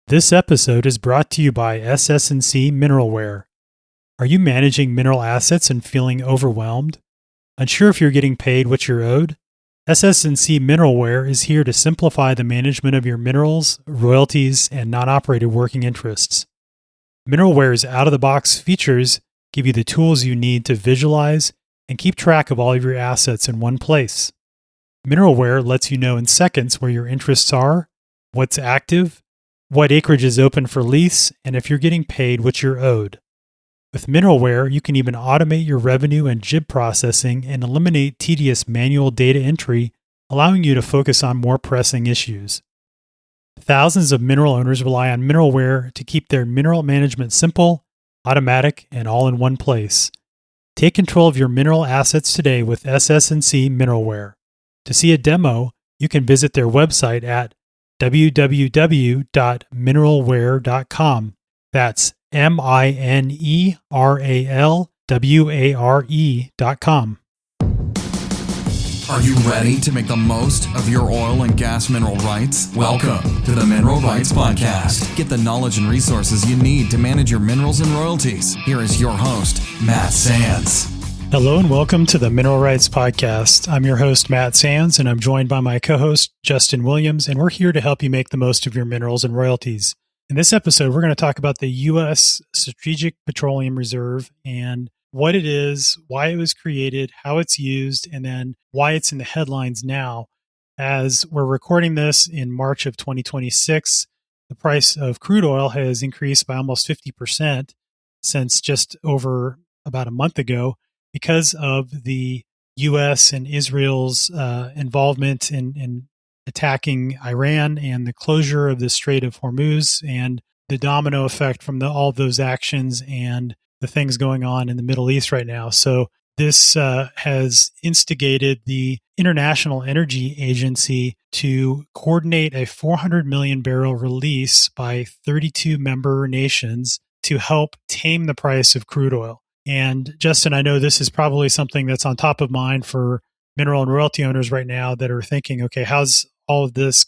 This episode is brought to you by SS&C Mineralware. Are you managing mineral assets and feeling overwhelmed? Unsure if you're getting paid what you're owed? SS&C Mineralware is here to simplify the management of your minerals, royalties, and non-operated working interests. Mineralware's out-of-the-box features give you the tools you need to visualize and keep track of all of your assets in one place. Mineralware lets you know in seconds where your interests are, what's active, what acreage is open for lease, and if you're getting paid what you're owed. With Mineralware, you can even automate your revenue and JIB processing and eliminate tedious manual data entry, allowing you to focus on more pressing issues. Thousands of mineral owners rely on Mineralware to keep their mineral management simple, automatic, and all in one place. Take control of your mineral assets today with SS&C Mineralware. To see a demo, you can visit their website at www.mineralware.com. That's mineralware.com. Are you ready to make the most of your oil and gas mineral rights? Welcome to the Mineral Rights Podcast. Get the knowledge and resources you need to manage your minerals and royalties. Here is your host, Matt Sands. Hello and welcome to the Mineral Rights Podcast. I'm your host, Matt Sands, and I'm joined by my co-host, Justin Williams, and we're here to help you make the most of your minerals and royalties. In this episode, we're going to talk about the U.S. Strategic Petroleum Reserve and what it is, why it was created, how it's used, and then why it's in the headlines now. As we're recording this in March of 2026, the price of crude oil has increased by almost 50% since just over about a month ago, because of the U.S. and Israel's involvement in attacking Iran and the closure of the Strait of Hormuz and the domino effect from all of those actions and the things going on in the Middle East right now. So this has instigated the International Energy Agency to coordinate a 400 million barrel release by 32 member nations to help tame the price of crude oil. And Justin, I know this is probably something that's on top of mind for mineral and royalty owners right now that are thinking, okay, how's all these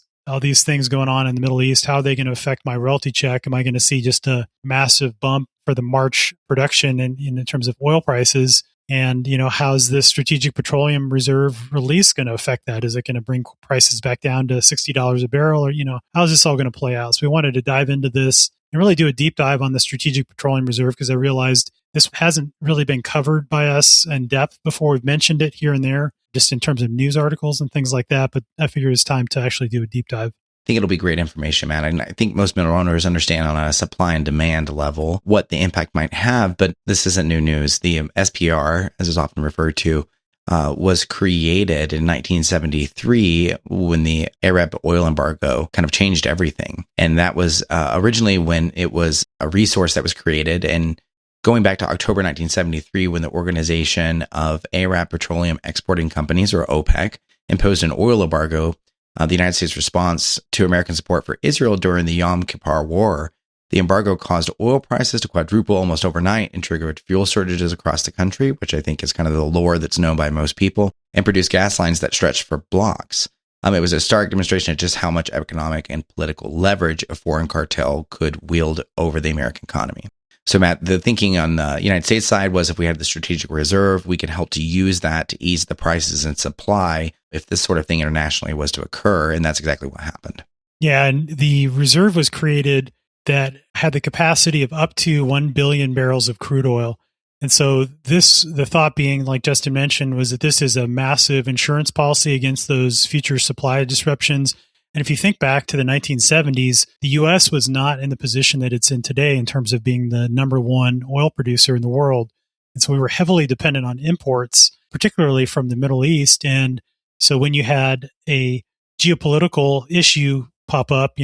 things going on in the Middle East? How are they going to affect my royalty check? Am I going to see just a massive bump for the March production in terms of oil prices? And, how's this Strategic Petroleum Reserve release going to affect that? Is it going to bring prices back down to $60 a barrel? Or, how's this all going to play out? So we wanted to dive into this and really do a deep dive on the Strategic Petroleum Reserve because I realized this hasn't really been covered by us in depth before. We've mentioned it here and there, just in terms of news articles and things like that. But I figure it's time to actually do a deep dive. I think it'll be great information, Matt. And I think most mineral owners understand on a supply and demand level what the impact might have, but this isn't new news. The SPR, as is often referred to, was created in 1973 when the Arab oil embargo kind of changed everything. And that was originally when it was a resource that was created. And going back to October 1973, when the Organization of Arab Petroleum Exporting Companies, or OPEC, imposed an oil embargo, the United States' response to American support for Israel during the Yom Kippur War, the embargo caused oil prices to quadruple almost overnight and triggered fuel shortages across the country, which I think is kind of the lore that's known by most people, and produced gas lines that stretched for blocks. It was a stark demonstration of just how much economic and political leverage a foreign cartel could wield over the American economy. So, Matt, the thinking on the United States side was if we had the strategic reserve, we could help to use that to ease the prices and supply if this sort of thing internationally was to occur. And that's exactly what happened. Yeah, and the reserve was created that had the capacity of up to 1 billion barrels of crude oil. And so the thought being, like Justin mentioned, was that this is a massive insurance policy against those future supply disruptions. And if you think back to the 1970s, the U.S. was not in the position that it's in today in terms of being the number one oil producer in the world. And so we were heavily dependent on imports, particularly from the Middle East. And so when you had a geopolitical issue pop up,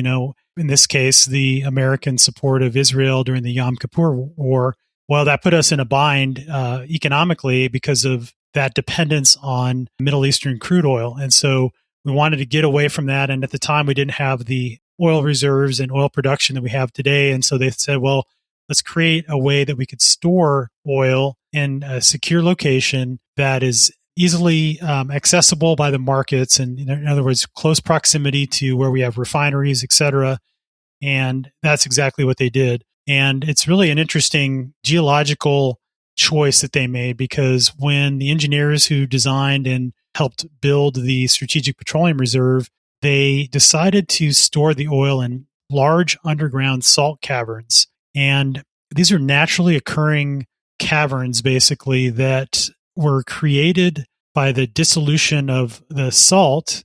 in this case, the American support of Israel during the Yom Kippur War, well, that put us in a bind economically because of that dependence on Middle Eastern crude oil. And so we wanted to get away from that. And at the time, we didn't have the oil reserves and oil production that we have today. And so they said, well, let's create a way that we could store oil in a secure location that is easily accessible by the markets. And in other words, close proximity to where we have refineries, et cetera. And that's exactly what they did. And it's really an interesting geological choice that they made, because when the engineers who designed and helped build the Strategic Petroleum Reserve, they decided to store the oil in large underground salt caverns. And these are naturally occurring caverns, basically, that were created by the dissolution of the salt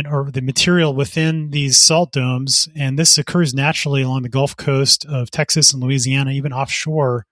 or the material within these salt domes. And this occurs naturally along the Gulf Coast of Texas and Louisiana, even offshore.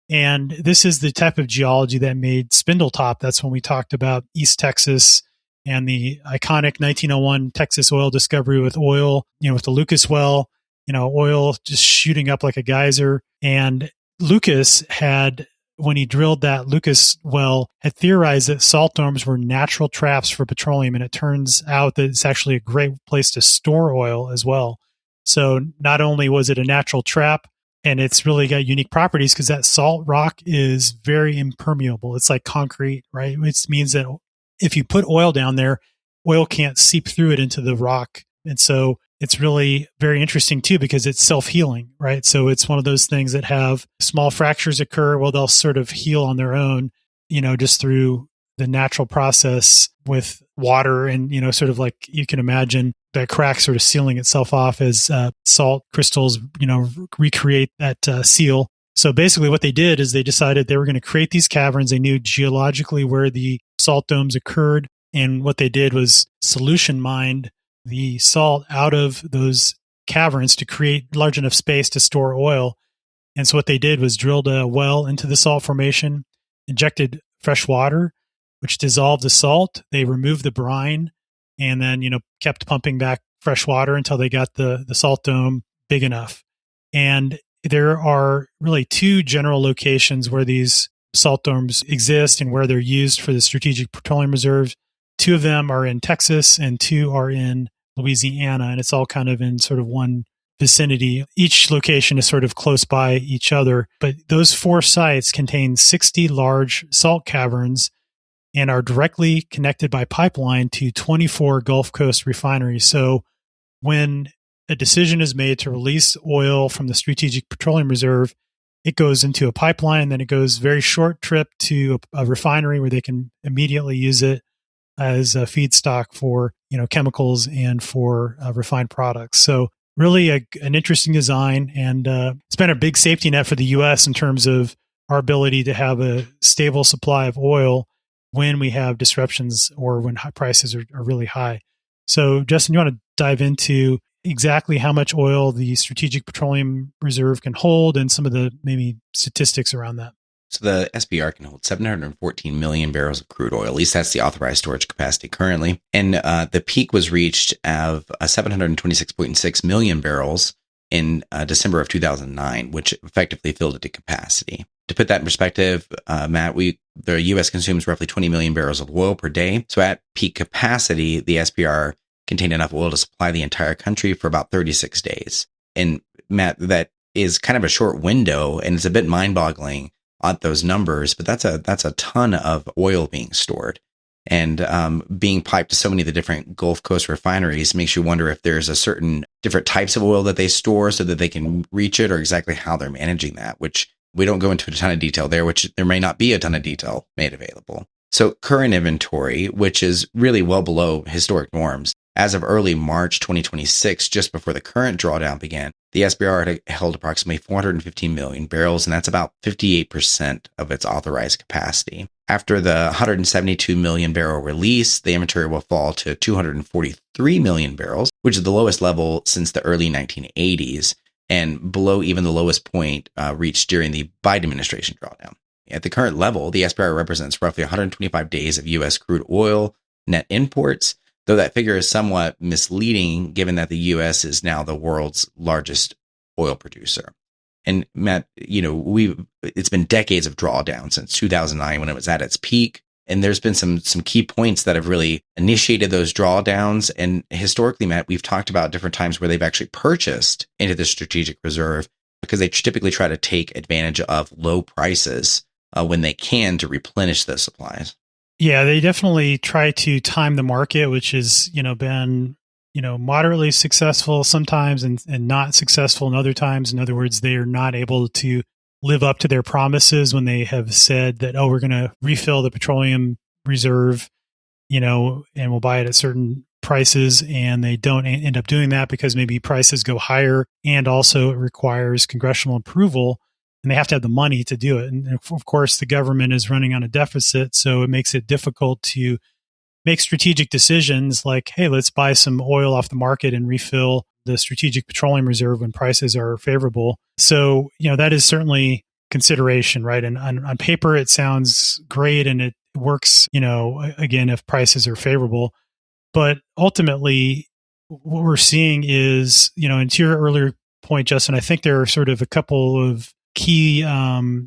And this is the type of geology that made Spindletop. That's when we talked about East Texas and the iconic 1901 Texas oil discovery with oil, with the Lucas well, oil just shooting up like a geyser. And Lucas had, when he drilled that Lucas well, had theorized that salt domes were natural traps for petroleum. And it turns out that it's actually a great place to store oil as well. So not only was it a natural trap, and it's really got unique properties because that salt rock is very impermeable. It's like concrete, right? Which means that if you put oil down there, oil can't seep through it into the rock. And so it's really very interesting too, because it's self-healing, right? So it's one of those things that have small fractures occur. Well, they'll sort of heal on their own, just through the natural process with water and, sort of like you can imagine that crack sort of sealing itself off as salt crystals, recreate that seal. So basically what they did is they decided they were going to create these caverns. They knew geologically where the salt domes occurred. And what they did was solution mined the salt out of those caverns to create large enough space to store oil. And so what they did was drilled a well into the salt formation, injected fresh water, which dissolved the salt. They removed the brine and then, kept pumping back fresh water until they got the salt dome big enough. And there are really two general locations where these salt domes exist and where they're used for the Strategic Petroleum Reserve. Two of them are in Texas and two are in Louisiana, and it's all kind of in sort of one vicinity. Each location is sort of close by each other, but those four sites contain 60 large salt caverns and are directly connected by pipeline to 24 Gulf Coast refineries. So when a decision is made to release oil from the Strategic Petroleum Reserve, it goes into a pipeline, then it goes very short trip to a refinery where they can immediately use it as a feedstock for chemicals and for refined products. So really an interesting design, and it's been a big safety net for the U.S. in terms of our ability to have a stable supply of oil when we have disruptions or when prices are really high. So Justin, you want to dive into exactly how much oil the Strategic Petroleum Reserve can hold and some of the maybe statistics around that? So the SPR can hold 714 million barrels of crude oil. At least that's the authorized storage capacity currently. And the peak was reached of 726.6 million barrels in December of 2009, which effectively filled it to capacity. To put that in perspective, Matt, the U.S. consumes roughly 20 million barrels of oil per day. So at peak capacity, the SPR contained enough oil to supply the entire country for about 36 days. And Matt, that is kind of a short window, and it's a bit mind-boggling at those numbers, but that's a ton of oil being stored. And being piped to so many of the different Gulf Coast refineries makes you wonder if there's a certain different types of oil that they store so that they can reach it, or exactly how they're managing that, which we don't go into a ton of detail there, which there may not be a ton of detail made available. So current inventory, which is really well below historic norms, as of early March 2026, just before the current drawdown began, the SPR had held approximately 415 million barrels, and that's about 58% of its authorized capacity. After the 172 million barrel release, the inventory will fall to 243 million barrels, which is the lowest level since the early 1980s, and below even the lowest point reached during the Biden administration drawdown. At the current level, the SPR represents roughly 125 days of U.S. crude oil net imports, though that figure is somewhat misleading given that the U.S. is now the world's largest oil producer. And Matt, it's been decades of drawdown since 2009 when it was at its peak. And there's been some key points that have really initiated those drawdowns. And historically, Matt, we've talked about different times where they've actually purchased into the strategic reserve because they typically try to take advantage of low prices when they can to replenish those supplies. Yeah, they definitely try to time the market, which has, been moderately successful sometimes and not successful in other times. In other words, they are not able to live up to their promises when they have said that, we're going to refill the petroleum reserve, and we'll buy it at certain prices, and they don't end up doing that because maybe prices go higher, and also it requires congressional approval, and they have to have the money to do it. And of course, the government is running on a deficit, so it makes it difficult to make strategic decisions like, hey, let's buy some oil off the market and refill the Strategic Petroleum Reserve when prices are favorable. So, that is certainly consideration, right? And on paper, it sounds great and it works, again, if prices are favorable. But ultimately, what we're seeing is, and to your earlier point, Justin, I think there are sort of a couple of key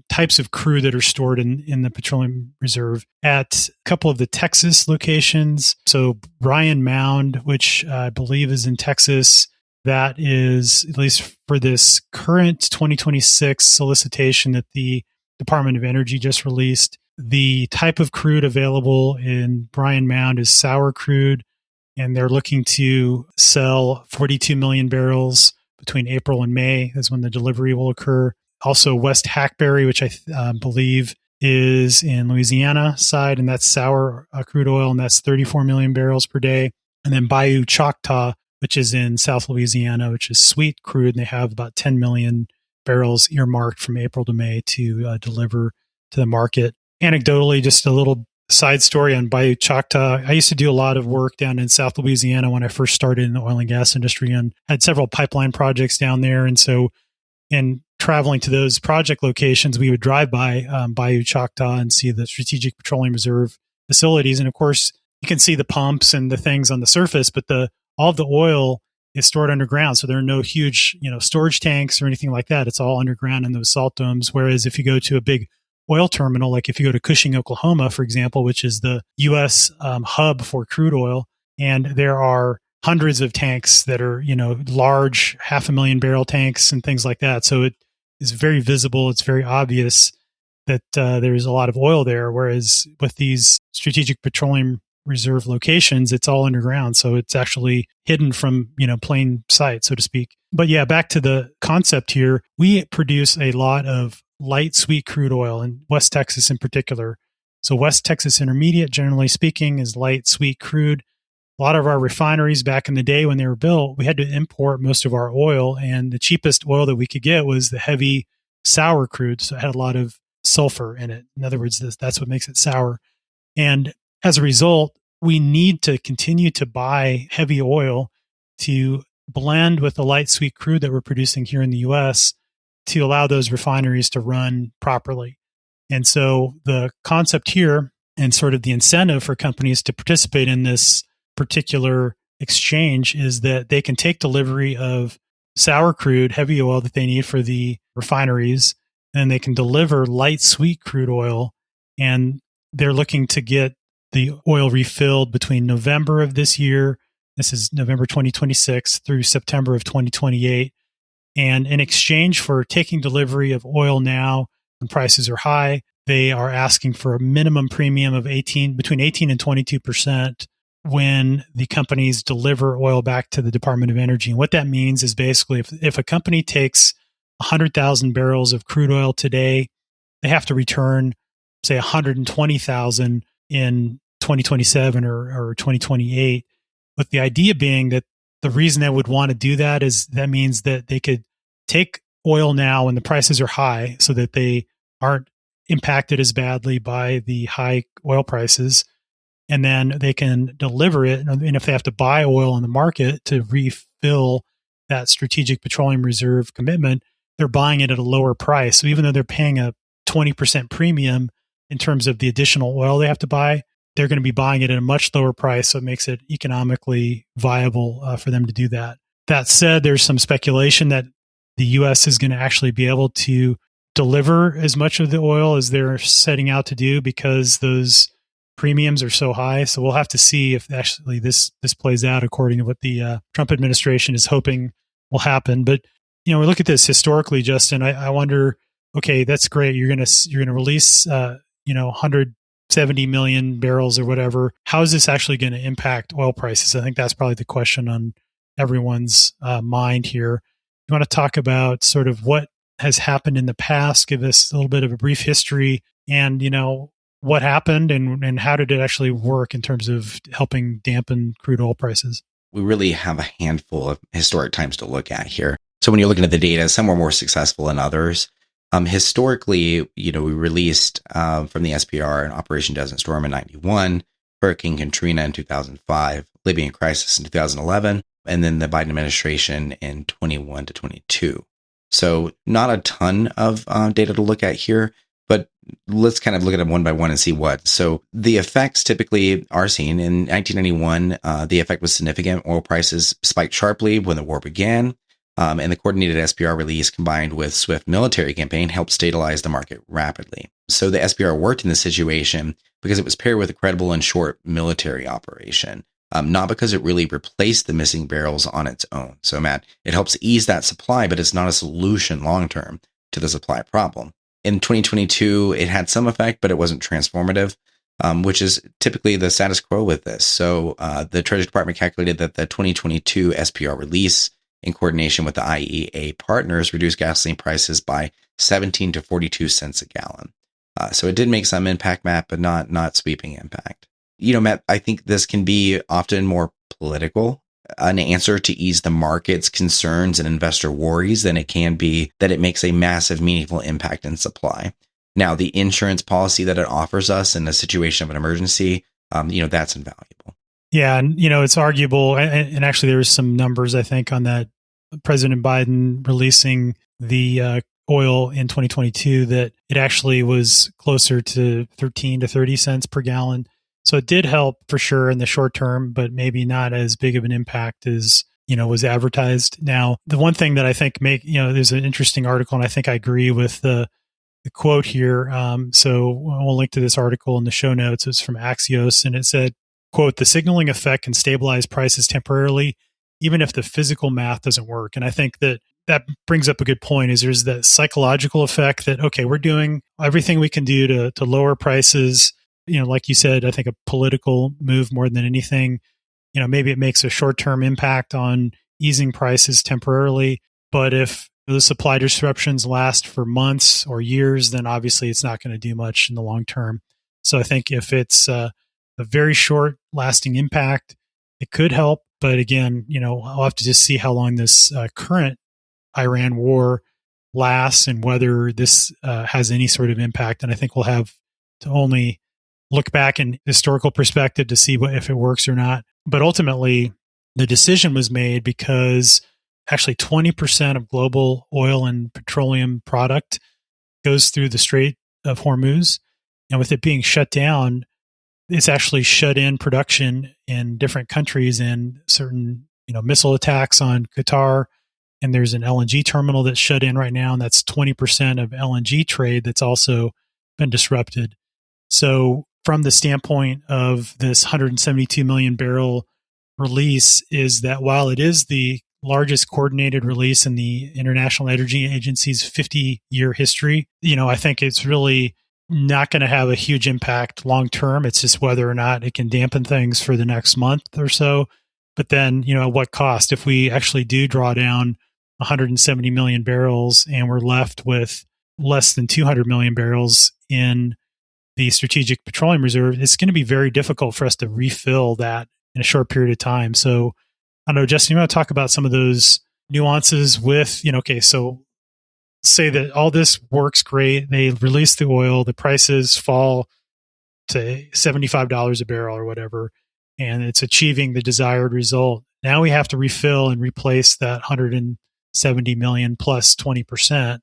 types of crude that are stored in the petroleum reserve at a couple of the Texas locations. So Bryan Mound, which I believe is in Texas, that is, at least for this current 2026 solicitation that the Department of Energy just released, the type of crude available in Bryan Mound is sour crude, and they're looking to sell 42 million barrels between April and May is when the delivery will occur. Also, West Hackberry, which I believe is in Louisiana side, and that's sour crude oil, and that's 34 million barrels per day. And then Bayou Choctaw, which is in South Louisiana, which is sweet crude, and they have about 10 million barrels earmarked from April to May to deliver to the market. Anecdotally, just a little side story on Bayou Choctaw. I used to do a lot of work down in South Louisiana when I first started in the oil and gas industry, and had several pipeline projects down there. And so, in traveling to those project locations, we would drive by Bayou Choctaw and see the Strategic Petroleum Reserve facilities. And of course, you can see the pumps and the things on the surface, but all of the oil is stored underground. So there are no huge, storage tanks or anything like that. It's all underground in those salt domes. Whereas if you go to a big oil terminal, like if you go to Cushing, Oklahoma, for example, which is the U.S. Hub for crude oil, and there are hundreds of tanks that are, large 500,000 barrel tanks and things like that. So it is very visible. It's very obvious that there's a lot of oil there. Whereas with these Strategic Petroleum Reserve locations, it's all underground. So it's actually hidden from, plain sight, so to speak. But yeah, back to the concept here, we produce a lot of light sweet crude oil in West Texas in particular. So West Texas Intermediate, generally speaking, is light sweet crude. A lot of our refineries back in the day when they were built, we had to import most of our oil, and the cheapest oil that we could get was the heavy sour crude. So it had a lot of sulfur in it. In other words, that's what makes it sour. And as a result, we need to continue to buy heavy oil to blend with the light sweet crude that we're producing here in the U.S. to allow those refineries to run properly. And so the concept here and sort of the incentive for companies to participate in this particular exchange is that they can take delivery of sour crude, heavy oil that they need for the refineries, and they can deliver light sweet crude oil. And they're looking to get the oil refilled between November of this year, this is November 2026, through September of 2028. And in exchange for taking delivery of oil now when prices are high, they are asking for a minimum premium of between 18 and 22% when the companies deliver oil back to the Department of Energy. And what that means is basically if a company takes 100,000 barrels of crude oil today, they have to return, say, 120,000 in 2027 or 2028, with the idea being that the reason they would want to do that is that means that they could take oil now when the prices are high so that they aren't impacted as badly by the high oil prices. And then they can deliver it. And if they have to buy oil on the market to refill that Strategic Petroleum Reserve commitment, they're buying it at a lower price. So even though they're paying a 20% premium in terms of the additional oil they have to buy, they're going to be buying it at a much lower price. So it makes it economically viable for them to do that. That said, there's some speculation that the U.S. is going to actually be able to deliver as much of the oil as they're setting out to do because those premiums are so high. So we'll have to see if actually this plays out according to what the Trump administration is hoping will happen. But we look at this historically, Justin. I wonder, okay, that's great. You're gonna release 100 70 million barrels or whatever, how is this actually going to impact oil prices? I think that's probably the question on everyone's mind here. You want to talk about sort of what has happened in the past, give us a little bit of a brief history and, what happened and how did it actually work in terms of helping dampen crude oil prices? We really have a handful of historic times to look at here. So when you're looking at the data, some were more successful than others. Historically, we released from the SPR an Operation Desert Storm in 91, Hurricane Katrina in 2005, Libyan crisis in 2011, and then the Biden administration in 21 to 22. So not a ton of data to look at here, but let's kind of look at them one by one and see what. So the effects typically are seen. In 1991, the effect was significant. Oil prices spiked sharply when the war began. And the coordinated SPR release combined with swift military campaign helped stabilize the market rapidly. So the SPR worked in this situation because it was paired with a credible and short military operation, not because it really replaced the missing barrels on its own. So Matt, it helps ease that supply, but it's not a solution long-term to the supply problem. In 2022, it had some effect, but it wasn't transformative, which is typically the status quo with this. So the Treasury Department calculated that the 2022 SPR release in coordination with the IEA partners reduced gasoline prices by 17 to 42 cents a gallon. So it did make some impact, Matt, but not sweeping impact. Matt, I think this can be often more political, an answer to ease the market's concerns and investor worries than it can be that it makes a massive, meaningful impact in supply. Now, the insurance policy that it offers us in a situation of an emergency, that's invaluable. Yeah, and it's arguable, and actually there was some numbers, I think, on that President Biden releasing the oil in 2022 that it actually was closer to 13 to 30 cents per gallon. So it did help for sure in the short term, but maybe not as big of an impact as was advertised. Now, the one thing that I think there's an interesting article, and I think I agree with the quote here. So we'll link to this article in the show notes. It's from Axios, and it said, quote, "The signaling effect can stabilize prices temporarily, even if the physical math doesn't work." And I think that brings up a good point, is there's that psychological effect that, okay, we're doing everything we can do to lower prices. Like you said, I think a political move more than anything. Maybe it makes a short-term impact on easing prices temporarily. But if the supply disruptions last for months or years, then obviously it's not going to do much in the long term. So I think if it's a very short lasting impact, it could help. But again, I'll have to just see how long this current Iran war lasts and whether this has any sort of impact. And I think we'll have to only look back in historical perspective to see if it works or not. But ultimately, the decision was made because actually 20% of global oil and petroleum product goes through the Strait of Hormuz. And with it being shut down, it's actually shut in production in different countries and certain, missile attacks on Qatar. And there's an LNG terminal that's shut in right now, and that's 20% of LNG trade that's also been disrupted. So from the standpoint of this 172 million barrel release, is that while it is the largest coordinated release in the International Energy Agency's 50-year history, I think it's really not going to have a huge impact long term. It's just whether or not it can dampen things for the next month or so. But then, at what cost? If we actually do draw down 170 million barrels and we're left with less than 200 million barrels in the Strategic Petroleum Reserve, it's going to be very difficult for us to refill that in a short period of time. So I don't know, Justin, you want to talk about some of those nuances with, okay, so say that all this works great. They release the oil, the prices fall to $75 a barrel or whatever, and it's achieving the desired result. Now we have to refill and replace that 170 million plus 20%.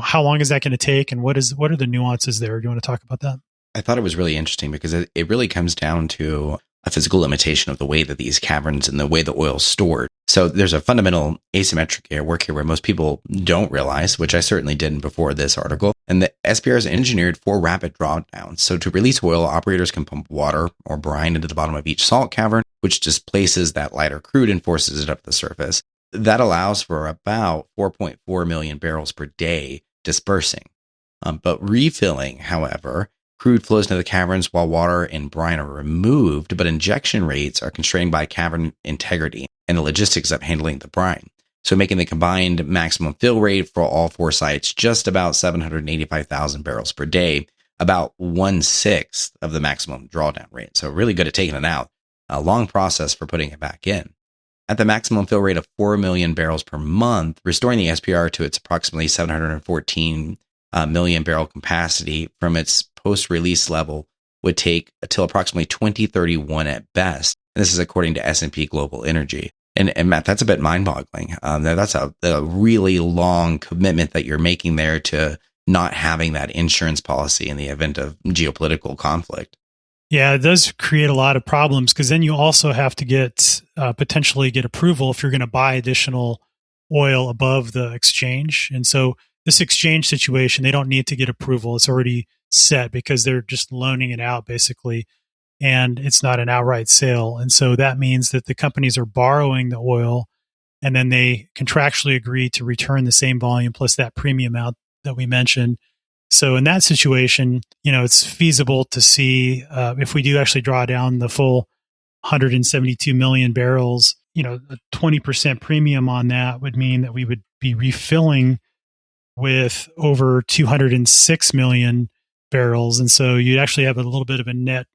How long is that going to take, and what are the nuances there? Do you want to talk about that? I thought it was really interesting because it really comes down to a physical limitation of the way that these caverns and the way the oil is stored. So there's a fundamental asymmetric work here where most people don't realize, which I certainly didn't before this article. And the SPR is engineered for rapid drawdowns. So to release oil, operators can pump water or brine into the bottom of each salt cavern, which displaces that lighter crude and forces it up the surface. That allows for about 4.4 million barrels per day dispersing. But refilling, however, Crude flows into the caverns while water and brine are removed, but injection rates are constrained by cavern integrity and the logistics of handling the brine. So making the combined maximum fill rate for all 4 sites just about 785,000 barrels per day, about 1/6 of the maximum drawdown rate. So really good at taking it out. A long process for putting it back in. At the maximum fill rate of 4 million barrels per month, restoring the SPR to its approximately 714 million barrel capacity from its post-release level would take until approximately 2031 at best. And this is according to S&P Global Energy. And Matt, that's a bit mind-boggling. That's a really long commitment that you're making there to not having that insurance policy in the event of geopolitical conflict. Yeah, it does create a lot of problems because then you also have to get potentially get approval if you're going to buy additional oil above the exchange. And so this exchange situation, they don't need to get approval. It's already set because they're just loaning it out basically, and it's not an outright sale. And so that means that the companies are borrowing the oil and then they contractually agree to return the same volume plus that premium out that we mentioned. So in that situation, it's feasible to see if we do actually draw down the full 172 million barrels, a 20% premium on that would mean that we would be refilling with over 206 million barrels. And so you'd actually have a little bit of a net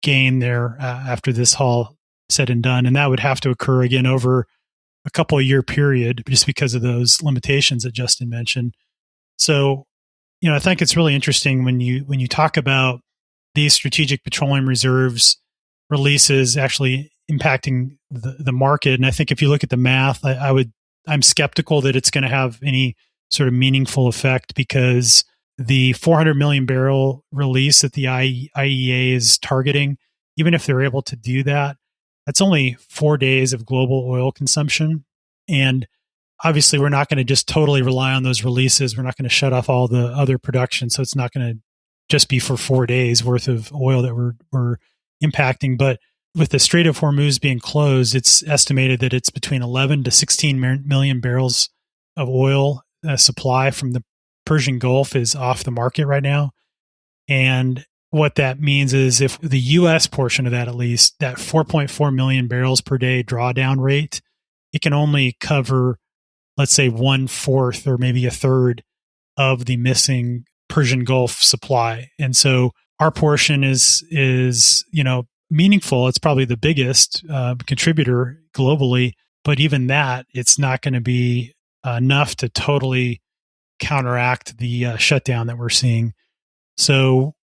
gain there after this haul said and done. And that would have to occur again over a couple of year period just because of those limitations that Justin mentioned. So, I think it's really interesting when you talk about these strategic petroleum reserves releases actually impacting the market. And I think if you look at the math, I'm skeptical that it's going to have any sort of meaningful effect because the 400 million barrel release that the IEA is targeting, even if they're able to do that, that's only 4 days of global oil consumption. And obviously, we're not going to just totally rely on those releases. We're not going to shut off all the other production. So it's not going to just be for 4 days worth of oil that we're impacting. But with the Strait of Hormuz being closed, it's estimated that it's between 11 to 16 million barrels of oil supply from the Persian Gulf is off the market right now. And what that means is if the U.S. portion of that, at least, that 4.4 million barrels per day drawdown rate, it can only cover, let's say, 1/4 or maybe a third of the missing Persian Gulf supply. And so our portion is meaningful. It's probably the biggest contributor globally, but even that, it's not going to be enough to totally counteract the shutdown that we're seeing. So,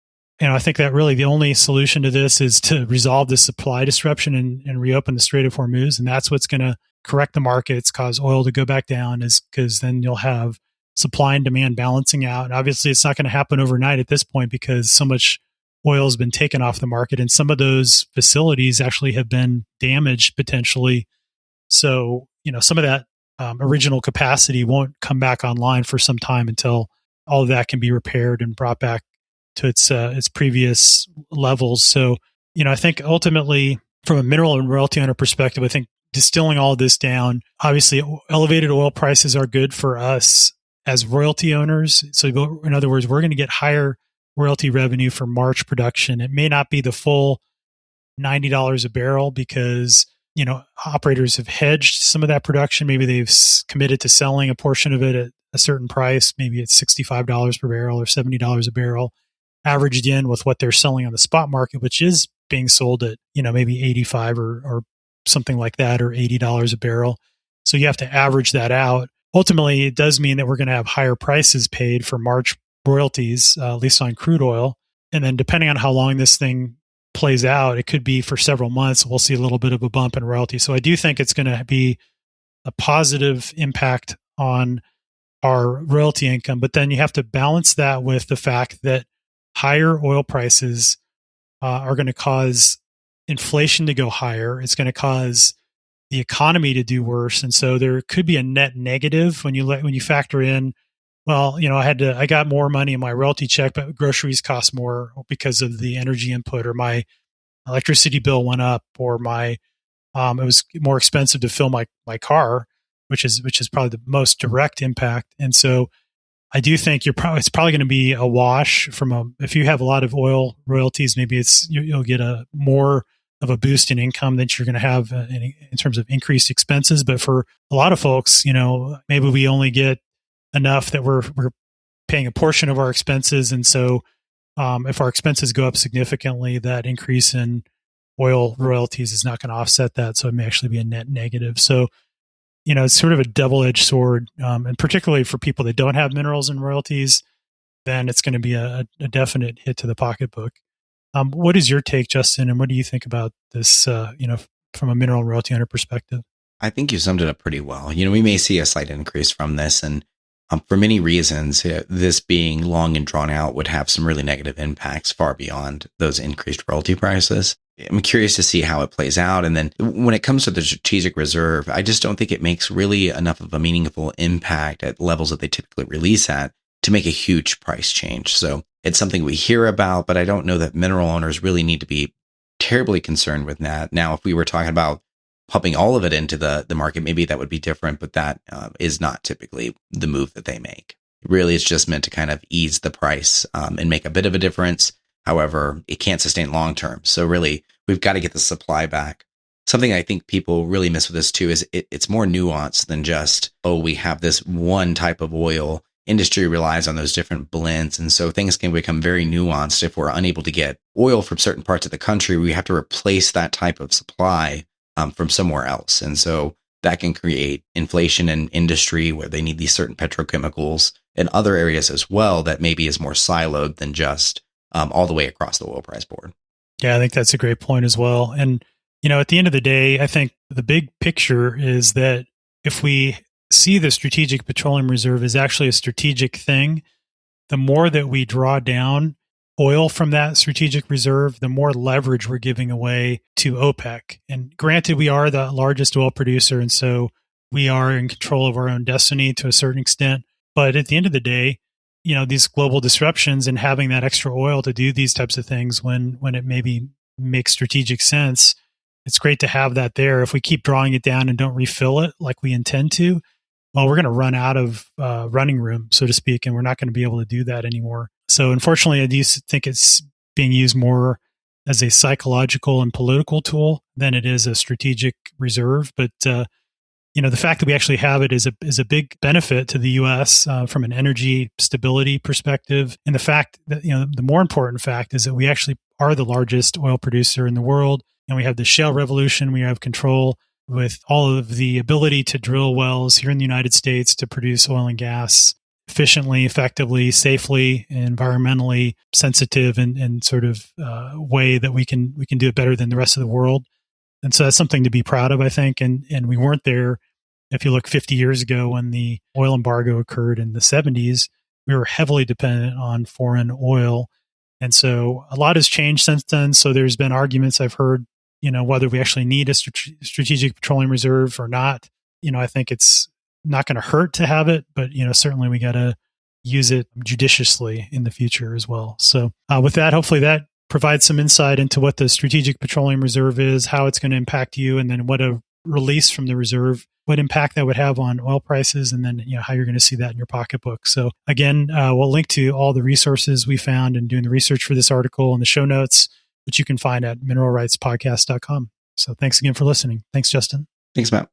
I think that really the only solution to this is to resolve the supply disruption and reopen the Strait of Hormuz. And that's what's going to correct the markets, cause oil to go back down, is because then you'll have supply and demand balancing out. And obviously, it's not going to happen overnight at this point because so much oil has been taken off the market. And some of those facilities actually have been damaged potentially. So, some of that original capacity won't come back online for some time until all of that can be repaired and brought back to its previous levels. So, I think ultimately, from a mineral and royalty owner perspective, I think distilling all of this down, obviously, elevated oil prices are good for us as royalty owners. So, in other words, we're going to get higher royalty revenue for March production. It may not be the full $90 a barrel because operators have hedged some of that production. Maybe they've committed to selling a portion of it at a certain price. Maybe it's $65 per barrel or $70 a barrel, averaged in with what they're selling on the spot market, which is being sold at, maybe 85 or something like that, or $80 a barrel. So you have to average that out. Ultimately, it does mean that we're going to have higher prices paid for March royalties, at least on crude oil. And then depending on how long this thing plays out, it could be for several months, we'll see a little bit of a bump in royalty. So I do think it's going to be a positive impact on our royalty income. But then you have to balance that with the fact that higher oil prices are going to cause inflation to go higher. It's going to cause the economy to do worse. And so there could be a net negative when you factor in, well, I got more money in my royalty check, but groceries cost more because of the energy input, or my electricity bill went up, or it was more expensive to fill my car, which is probably the most direct impact. And so I do think it's probably going to be a wash if you have a lot of oil royalties, maybe you'll get a more of a boost in income that you're going to have in terms of increased expenses. But for a lot of folks, maybe we only get enough that we're paying a portion of our expenses. And so if our expenses go up significantly, that increase in oil royalties is not going to offset that. So it may actually be a net negative. So, it's sort of a double-edged sword. And particularly for people that don't have minerals and royalties, then it's going to be a definite hit to the pocketbook. What is your take, Justin? And what do you think about this, from a mineral and royalty owner perspective? I think you summed it up pretty well. We may see a slight increase from this. And for many reasons, this being long and drawn out would have some really negative impacts far beyond those increased royalty prices. I'm curious to see how it plays out. And then when it comes to the strategic reserve, I just don't think it makes really enough of a meaningful impact at levels that they typically release at to make a huge price change. So it's something we hear about, but I don't know that mineral owners really need to be terribly concerned with that. Now, if we were talking about pumping all of it into the market, maybe that would be different, but that is not typically the move that they make. Really, it's just meant to kind of ease the price and make a bit of a difference. However, it can't sustain long term. So really, we've got to get the supply back. Something I think people really miss with this too is it's more nuanced than just, we have this one type of oil. Industry relies on those different blends. And so things can become very nuanced. If we're unable to get oil from certain parts of the country, we have to replace that type of supply from somewhere else. And so that can create inflation in industry where they need these certain petrochemicals and other areas as well that maybe is more siloed than just all the way across the oil price board. Yeah, I think that's a great point as well. And, at the end of the day, I think the big picture is that if we see the Strategic Petroleum Reserve is actually a strategic thing, the more that we draw down oil from that strategic reserve, the more leverage we're giving away to OPEC. And granted, we are the largest oil producer, and so we are in control of our own destiny to a certain extent. But at the end of the day, these global disruptions and having that extra oil to do these types of things when it maybe makes strategic sense, it's great to have that there. If we keep drawing it down and don't refill it like we intend to, well, we're going to run out of running room, so to speak, and we're not going to be able to do that anymore. So unfortunately, I do think it's being used more as a psychological and political tool than it is a strategic reserve. But the fact that we actually have it is a big benefit to the U.S. From an energy stability perspective. And the fact that, the more important fact is that we actually are the largest oil producer in the world. And we have the shale revolution. We have control with all of the ability to drill wells here in the United States to produce oil and gas efficiently, effectively, safely, environmentally sensitive and sort of way that we can do it better than the rest of the world. And so that's something to be proud of, I think. And we weren't there. If you look 50 years ago when the oil embargo occurred in the 70s, we were heavily dependent on foreign oil. And so a lot has changed since then. So there's been arguments I've heard, whether we actually need a strategic petroleum reserve or not. I think it's not going to hurt to have it, but, certainly we got to use it judiciously in the future as well. So with that, hopefully that provides some insight into what the Strategic Petroleum Reserve is, how it's going to impact you, and then what a release from the reserve, what impact that would have on oil prices, and then how you're going to see that in your pocketbook. So again, we'll link to all the resources we found in doing the research for this article in the show notes, which you can find at mineralrightspodcast.com. So thanks again for listening. Thanks, Justin. Thanks, Matt.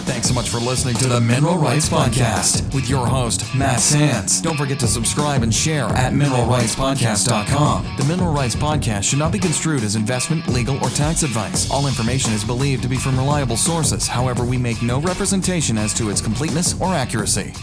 Thanks so much for listening to the Mineral Rights Podcast with your host, Matt Sands. Don't forget to subscribe and share at mineralrightspodcast.com. The Mineral Rights Podcast should not be construed as investment, legal, or tax advice. All information is believed to be from reliable sources. However, we make no representation as to its completeness or accuracy.